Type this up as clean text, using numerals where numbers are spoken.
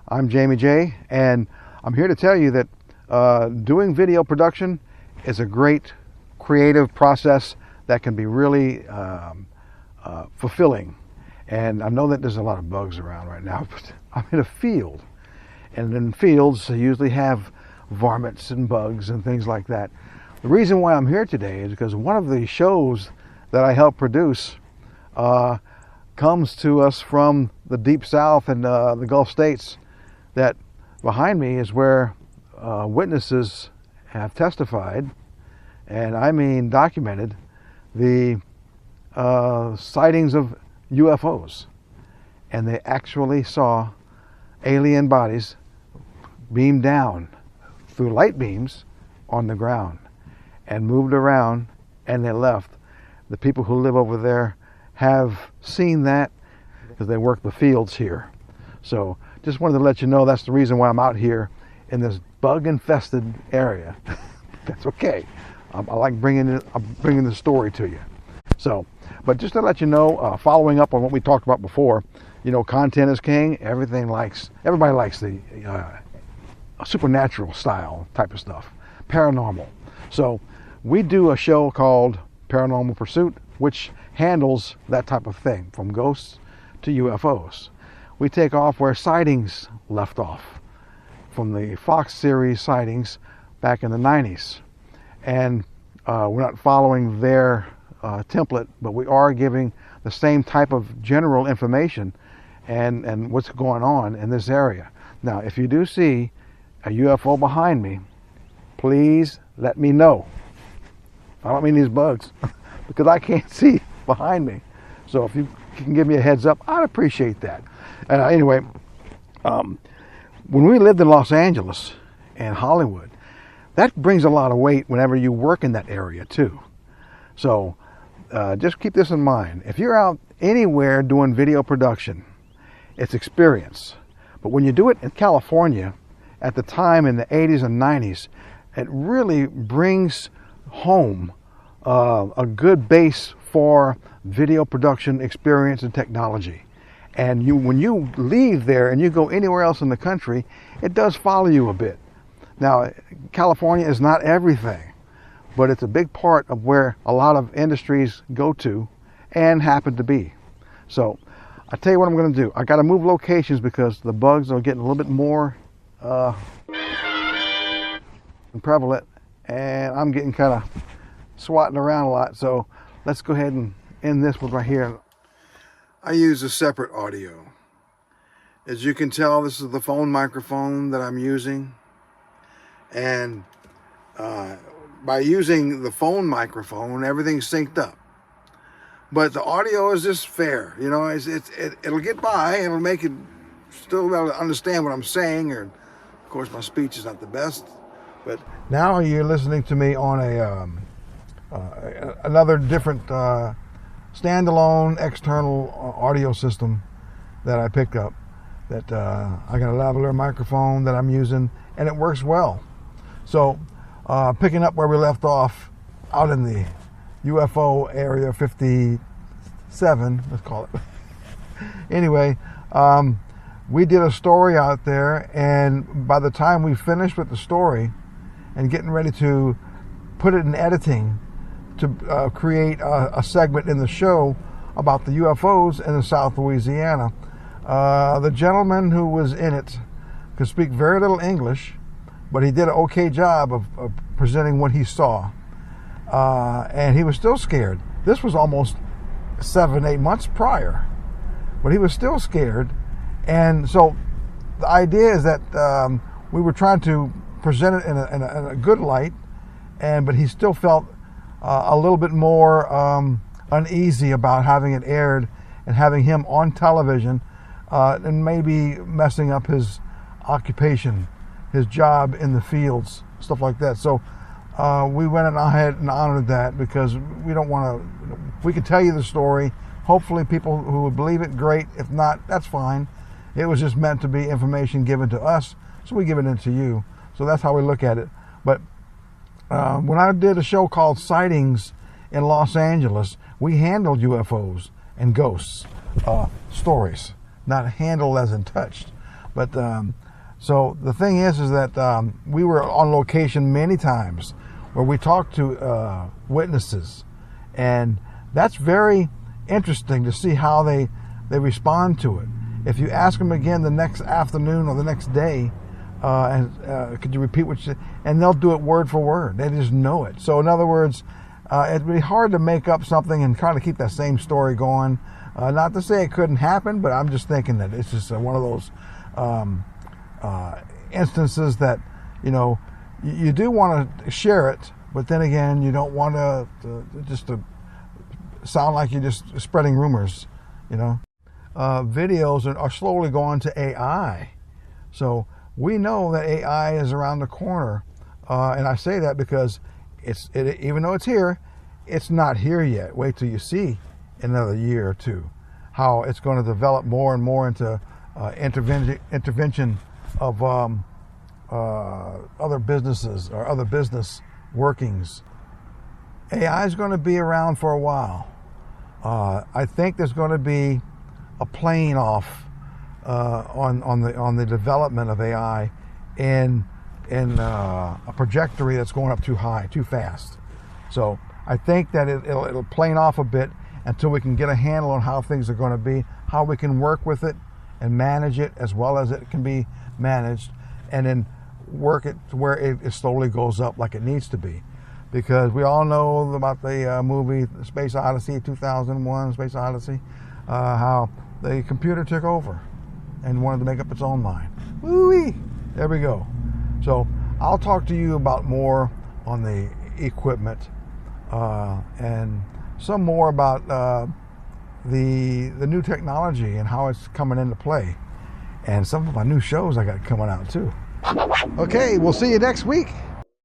I'm Jamie J, and I'm here to tell you that doing video production is a great creative process that can be really fulfilling. And I know that there's a lot of bugs around right now, but I'm in a field, and in fields they usually have varmints and bugs and things like that. The reason why I'm here today is because one of the shows that I help produce comes to us from the deep south and the Gulf states. That behind me is where witnesses have testified, and I mean documented, the sightings of UFOs. And they actually saw alien bodies beam down through light beams on the ground and moved around, and they left. The people who live over there have seen that because they work the fields here. So just wanted to let you know that's the reason why I'm out here in this bug infested area. That's okay. I like bringing the story to you. So, but just to let you know, following up on what we talked about before, you know, content is king. Everybody likes the supernatural style type of stuff, paranormal. So we do a show called Paranormal Pursuit, which handles that type of thing, from ghosts to UFOs. We take off where Sightings left off, from the Fox series Sightings back in the 90s. And we're not following their template, but we are giving the same type of general information and what's going on in this area. Now, if you do see a UFO behind me, please let me know. I don't mean these bugs, because I can't see behind me. So if you can give me a heads up, I'd appreciate that. Anyway, when we lived in Los Angeles and Hollywood, that brings a lot of weight whenever you work in that area too. So just keep this in mind. If you're out anywhere doing video production, it's experience. But when you do it in California, at the time in the 80s and 90s, it really brings home a good base for video production experience and technology. And when you leave there and you go anywhere else in the country, it does follow you a bit. Now, California is not everything, but it's a big part of where a lot of industries go to and happen to be. So I tell you what I'm going to do. I got to move locations because the bugs are getting a little bit more prevalent, and I'm getting kind of swatting around a lot. So let's go ahead and end this one right here. I use a separate audio. As you can tell, this is the phone microphone that I'm using. And by using the phone microphone, everything's synced up. But the audio is just fair. You know, it'll get by. It'll make it still be able to understand what I'm saying. Or, of course, my speech is not the best. But now you're listening to me on another different standalone external audio system that I picked up. That I got a lavalier microphone that I'm using, and it works well. So picking up where we left off out in the UFO area 57, let's call it. Anyway, we did a story out there, and by the time we finished with the story and getting ready to put it in editing to create a segment in the show about the UFOs in the South Louisiana, the gentleman who was in it could speak very little English, but he did an okay job of presenting what he saw. And he was still scared. This was almost 7-8 months prior, but he was still scared. And so the idea is that we were trying to present it in a good light, but he still felt a little bit more uneasy about having it aired and having him on television, and maybe messing up his occupation, his job in the fields, stuff like that. So we went ahead and honored that, because we don't want to, if we could tell you the story, hopefully people who would believe it, great. If not, that's fine. It was just meant to be information given to us, so we give it into you. So that's how we look at it. But when I did a show called Sightings in Los Angeles, we handled UFOs and ghosts stories, not handled as in touched. But so the thing is that we were on location many times where we talked to witnesses, and that's very interesting to see how they respond to it. If you ask them again the next afternoon or the next day, could you repeat what you said? And they'll do it word for word. They just know it. So in other words, it'd be hard to make up something and try to keep that same story going. Not to say it couldn't happen, but I'm just thinking that it's just one of those instances that, you know, you do want to share it, but then again, you don't want to sound like you're just spreading rumors, you know. Videos are slowly going to AI. So we know that AI is around the corner. And I say that because even though it's here, it's not here yet. Wait till you see in another year or two how it's going to develop more and more into intervention of other businesses or other business workings. AI is going to be around for a while. I think there's going to be a plane off on the development of AI in a trajectory that's going up too high, too fast. So I think that it'll plane off a bit until we can get a handle on how things are going to be, how we can work with it and manage it as well as it can be managed, and then work it to where it slowly goes up like it needs to be. Because we all know about the movie Space Odyssey, 2001, Space Odyssey, how the computer took over and wanted to make up its own mind. Woo-wee! There we go. So I'll talk to you about more on the equipment and some more about the new technology and how it's coming into play, and some of my new shows I got coming out too. Okay, we'll see you next week.